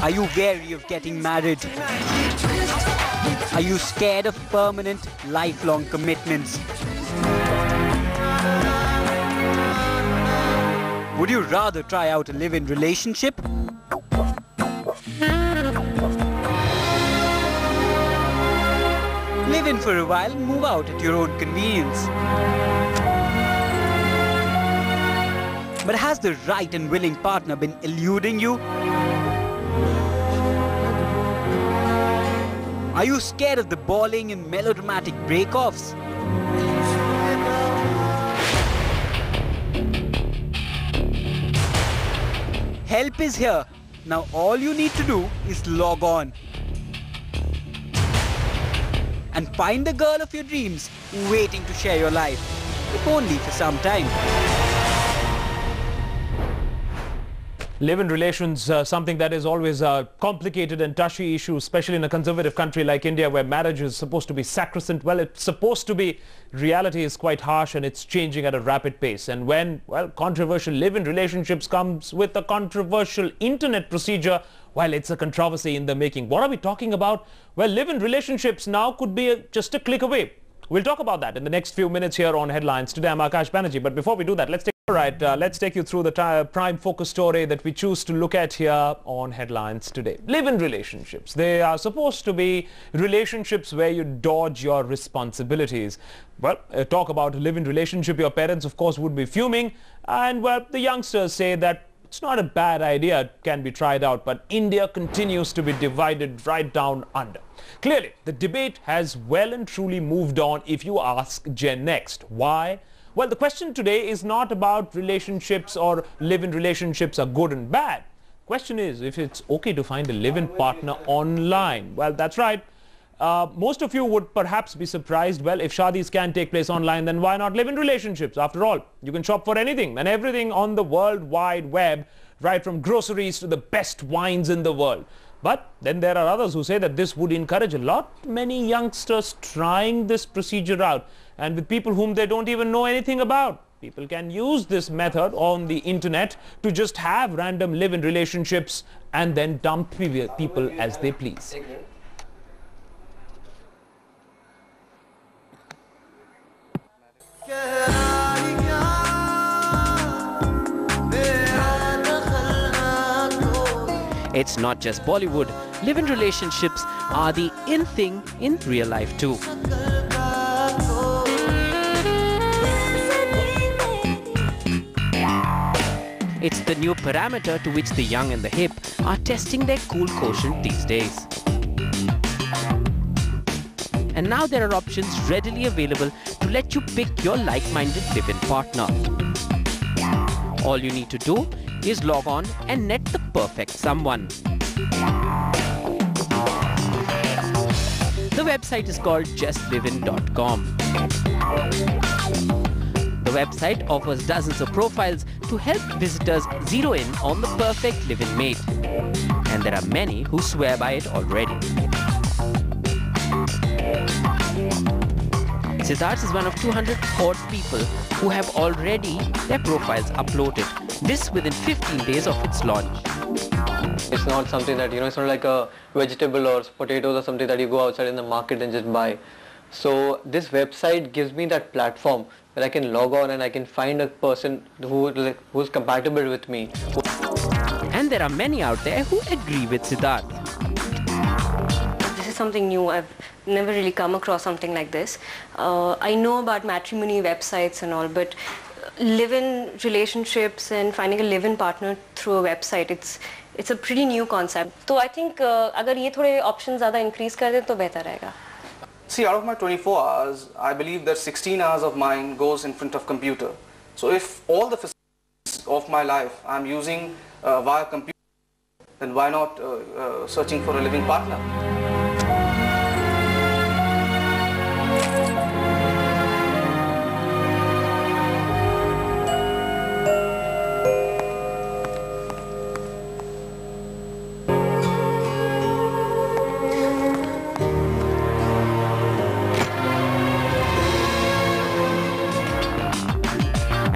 Are you wary of getting married? Are you scared of permanent, lifelong commitments? Would you rather try out a live-in relationship? Live in for a while and move out at your own convenience. But has the right and willing partner been eluding you? Are you scared of the bawling and melodramatic break-offs? Help is here. Now all you need to do is log on and find the girl of your dreams waiting to share your life, if only for some time. Live-in relations, something that is always a complicated and touchy issue, especially in a conservative country like India, where marriage is supposed to be sacrosanct. Well, it's supposed to be. Reality is quite harsh and it's changing at a rapid pace. And when, well, controversial live-in relationships comes with a controversial internet procedure, well, it's a controversy in the making. What are we talking about? Well, live-in relationships now could be just a click away. We'll talk about that in the next few minutes here on Headlines. Today, I'm Akash Banerjee. But before we do that, let's take you through the prime focus story that we choose to look at here on Headlines today. Live-in relationships. They are supposed to be relationships where you dodge your responsibilities. Well, talk about a live-in relationship, your parents, of course, would be fuming. And, well, the youngsters say that it's not a bad idea, it can be tried out, but India continues to be divided right down under. Clearly, the debate has well and truly moved on if you ask Gen Next. Why? Well, the question today is not about relationships or live-in relationships are good and bad. Question is if it's okay to find a live-in partner online. Well, that's right. Most of you would perhaps be surprised. Well, if shadis can take place online, then why not live-in relationships? After all, you can shop for anything and everything on the World Wide Web, right from groceries to the best wines in the world. But then there are others who say that this would encourage many youngsters trying this procedure out, and with people whom they don't even know anything about. People can use this method on the internet to just have random live-in relationships and then dump people as they please. It's not just Bollywood. Live-in relationships are the in thing in real life too. It's the new parameter to which the young and the hip are testing their cool quotient these days. And now there are options readily available to let you pick your like-minded live-in partner. All you need to do is log on and net the perfect someone. The website is called justlivin.com. The website offers dozens of profiles to help visitors zero in on the perfect live-in mate. And there are many who swear by it already. Siddharth is one of 200 odd people who have already their profiles uploaded. This within 15 days of its launch. It's not something that, it's not like a vegetable or potatoes or something that you go outside in the market and just buy. So this website gives me that platform where I can log on and I can find a person who's compatible with me. And there are many out there who agree with Siddharth. This is something new. I've never really come across something like this. I know about matrimony websites and all, but live-in relationships and finding a live-in partner through a website, it's a pretty new concept. So I think अगर ये थोड़े options ज़्यादा increase कर दें तो बेहतर रहेगा. See, out of my 24 hours, I believe that 16 hours of mine goes in front of computer. So if all the facilities of my life I'm using via computer, then why not searching for a living partner?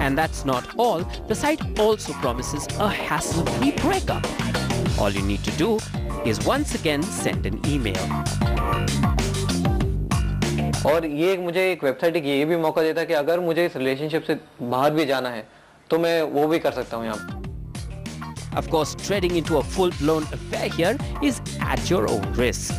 And that's not all. The site also promises a hassle-free breakup. All you need to do is once again send an email. और ये मुझे एक website ये भी मौका देता है कि अगर मुझे इस रिलेशनशिप से बाहर भी जाना है तो मैं वो भी कर सकता हूँ यहाँ. Of course, treading into a full-blown affair here is at your own risk.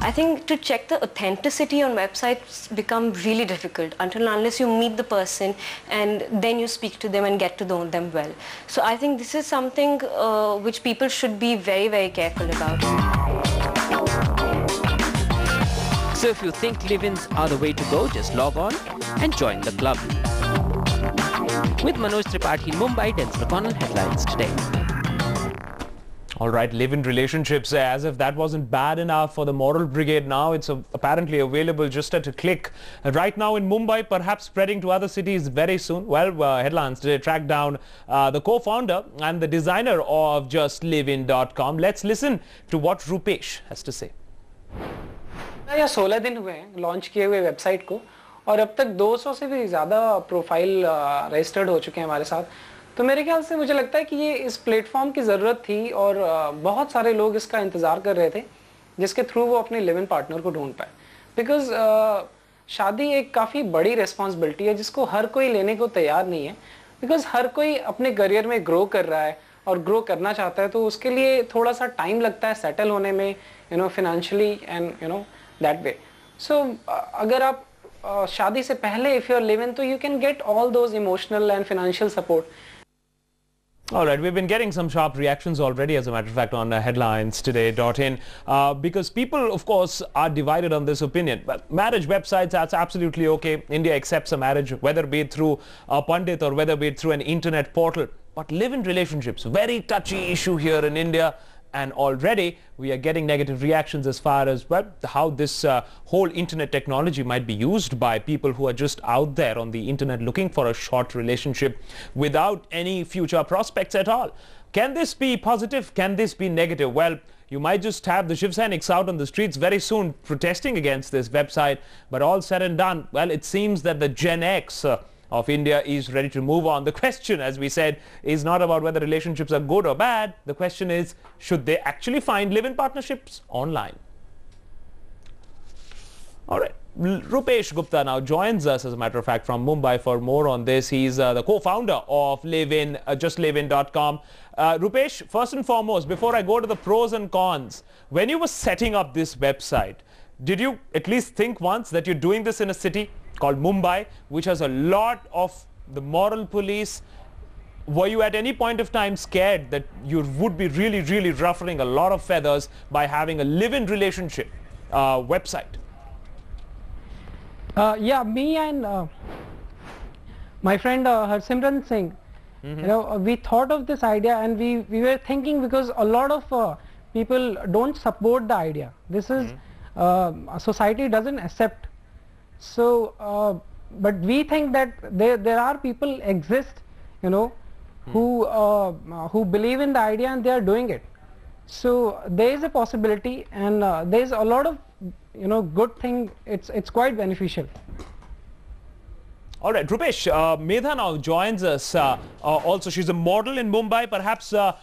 I think to check the authenticity on websites become really difficult until and unless you meet the person and then you speak to them and get to know them well. So I think this is something which people should be very, very careful about. So if you think live-ins are the way to go, just log on and join the club. With Manoj Tripathi in Mumbai, Denzel O'Connell, Headlines Today. All right, live-in relationships, as if that wasn't bad enough for the moral brigade. Now it's apparently available just at a click. Right now in Mumbai, perhaps spreading to other cities very soon. Well, Headlines Today tracked down the co-founder and the designer of justlivin.com. Let's listen to what Rupesh has to say. या 16 दिन हुए हैं launch किए हुए website को और अब तक 200 से भी ज़्यादा प्रोफाइल रजिस्टर्ड हो चुके हैं हमारे साथ. तो मेरे ख्याल से मुझे लगता है कि ये इस प्लेटफॉर्म की ज़रूरत थी और बहुत सारे लोग इसका इंतज़ार कर रहे थे जिसके थ्रू वो अपने लिव इन पार्टनर को ढूंढ पाए. बिकॉज शादी एक काफ़ी बड़ी रिस्पॉन्सिबिलिटी है जिसको हर कोई लेने को तैयार नहीं है. बिकॉज हर कोई अपने करियर में ग्रो कर रहा है और ग्रो करना चाहता है तो उसके लिए थोड़ा सा टाइम लगता है सेटल होने में, financially and that way. So अगर आप शादी से पहले if you are living तो you can get all those emotional and financial support. All right, we've been getting some sharp reactions already, as a matter of fact, on headlinestoday.in because people, of course, are divided on this opinion. But marriage websites, that's absolutely okay. India accepts a marriage, whether be it through a pundit or whether be it through an internet portal. But live-in relationships, very touchy issue here in India. And already we are getting negative reactions as far as how this whole internet technology might be used by people who are just out there on the internet looking for a short relationship without any future prospects at all. Can this be positive? Can this be negative? Well, you might just have the Shiv Sainiks out on the streets very soon protesting against this website. But all said and done, well, it seems that the Gen X of India is ready to move on. The question, as we said, is not about whether relationships are good or bad. The question is, should they actually find live-in partnerships online? All right. Rupesh Gupta now joins us, as a matter of fact, from Mumbai for more on this. He's the co-founder of justlivin.com. Rupesh, first and foremost, before I go to the pros and cons, when you were setting up this website, did you at least think once that you're doing this in a city called Mumbai, which has a lot of the moral police? Were you at any point of time scared that you would be really, really ruffling a lot of feathers by having a live-in relationship website? Yeah, me and my friend Harsimran Singh, we thought of this idea and we were thinking because a lot of people don't support the idea. This is society doesn't accept. So, but we think that there are people exist, who believe in the idea and they are doing it. So there is a possibility, and there is a lot of good thing. It's quite beneficial. All right, Rupesh, Medha now joins us. Also, she's a model in Mumbai. Perhaps a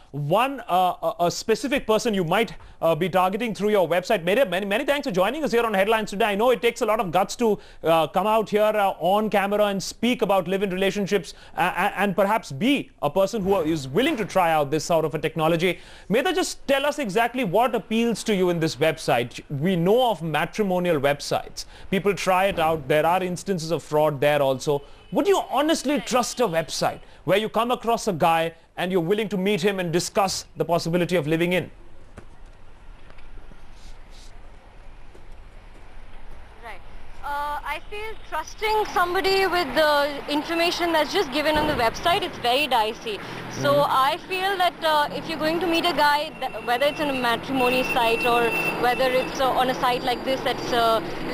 specific person you might be targeting through your website. Medha, many thanks for joining us here on Headlines Today. I know it takes a lot of guts to come out here on camera and speak about live-in relationships and perhaps be a person who is willing to try out this sort of a technology. Medha, just tell us exactly what appeals to you in this website. We know of matrimonial websites. People try it out. There are instances of fraud there also. Would you honestly trust a website where you come across a guy and you're willing to meet him and discuss the possibility of living in? I feel trusting somebody with the information that's just given on the website, it's very dicey. So I feel that if you're going to meet a guy, whether it's on a matrimony site or whether it's on a site like this that's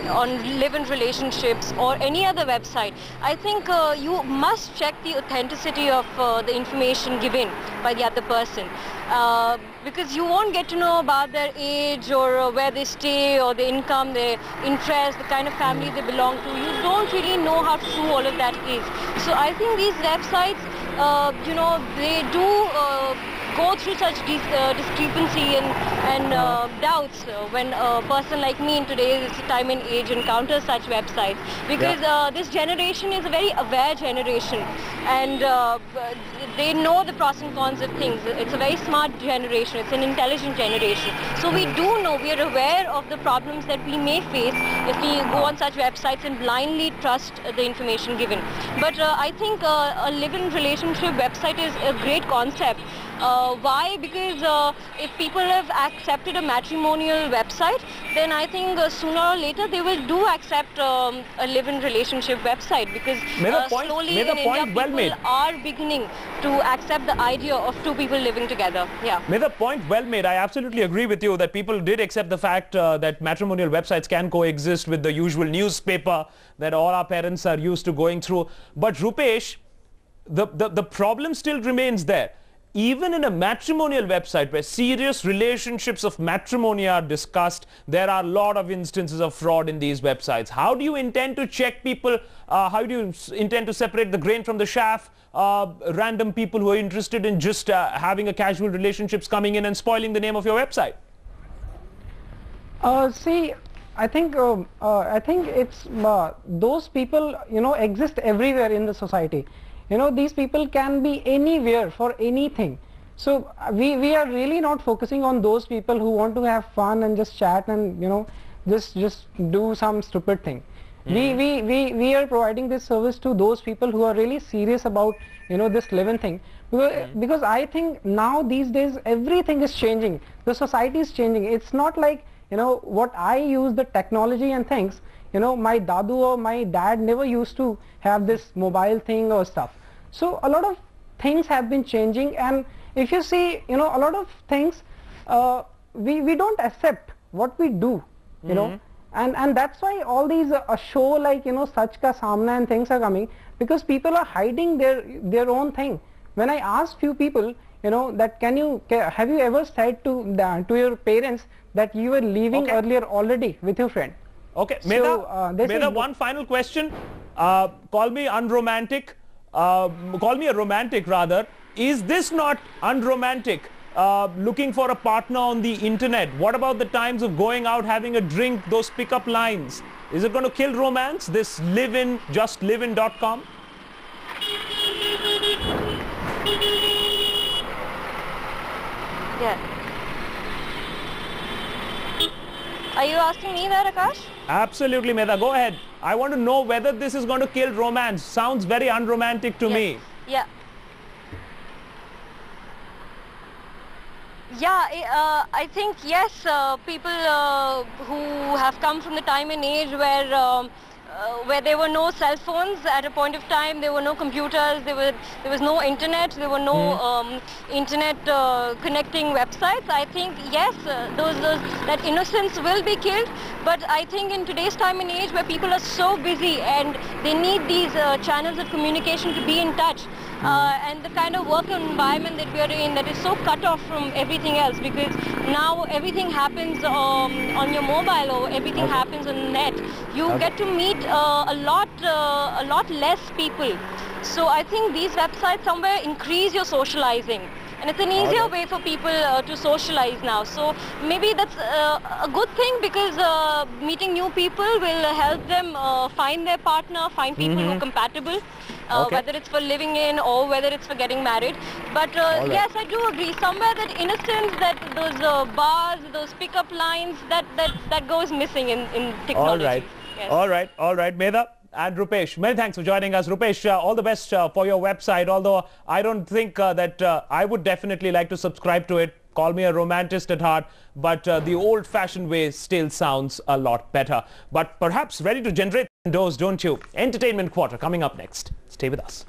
on live-in relationships or any other website, I think you must check the authenticity of the information given by the other person. Because you won't get to know about their age or where they stay or their income, their interest, the kind of family they belong to. You don't really know how true all of that is. So I think these websites, they do go through such discrepancy and doubts when a person like me in today's time and age encounters such websites, because this generation is a very aware generation, and they know the pros and cons of things. It's a very smart generation, it's an intelligent generation. So we do know, we are aware of the problems that we may face if we go on such websites and blindly trust the information given. But I think a live-in relationship website is a great concept. Why? Because if people have accepted a matrimonial website, then I think sooner or later they will do accept a live-in relationship website, because slowly in India people are beginning to accept the idea of two people living together. Yeah. May the point well made. I absolutely agree with you that people did accept the fact that matrimonial websites can coexist with the usual newspaper that all our parents are used to going through. But Rupesh, the problem still remains there. Even in a matrimonial website where serious relationships of matrimony are discussed, there are a lot of instances of fraud in these websites. How do you intend to check people? How do you intend to separate the grain from the chaff? Random people who are interested in just having a casual relationships coming in and spoiling the name of your website? See, I think it's those people, exist everywhere in the society. These people can be anywhere for anything. So we are really not focusing on those people who want to have fun and just chat and just do some stupid thing. We are providing this service to those people who are really serious about this live-in thing, because I think now these days everything is changing. The society is changing. It's not like what I use, the technology and things. My dadu or my dad never used to have this mobile thing or stuff. So a lot of things have been changing, and if you see, a lot of things we don't accept what we do, and that's why all these show like Sach Ka Samna and things are coming, because people are hiding their own thing. When I ask few people, that have you ever said to your parents that you were leaving earlier already with your friend? Okay, So, Medha, one final question. Call me unromantic. Call me a romantic rather. Is this not unromantic? Looking for a partner on the internet. What about the times of going out, having a drink, those pickup lines? Is it going to kill romance, this live-in, just live-in.com? Yeah. Are you asking me that, Akash? Absolutely, Medha. Go ahead. I want to know whether this is going to kill romance. Sounds very unromantic to me. Yeah. Yeah, I think yes, people who have come from the time and age where there were no cell phones at a point of time, there were no computers, there was no internet, there were no internet connecting websites. I think yes, that innocence will be killed. But I think in today's time and age where people are so busy and they need these channels of communication to be in touch, and the kind of work environment that we are in that is so cut off from everything else, because now everything happens on your mobile or everything happens on the net. You get to meet a lot less people. So I think these websites somewhere increase your socializing. And it's an easier way for people to socialize now. So maybe that's a good thing, because meeting new people will help them find their partner, find people who are compatible, whether it's for living in or whether it's for getting married. But yes, I do agree. Somewhere that innocence, that those bars, those pickup lines, that goes missing in technology. All right. Yes. All right, Medha and Rupesh, many thanks for joining us. Rupesh, all the best for your website, although I don't think that I would definitely like to subscribe to it. Call me a romantic at heart, but the old-fashioned way still sounds a lot better. But perhaps ready to generate those, don't you? Entertainment Quarter coming up next. Stay with us.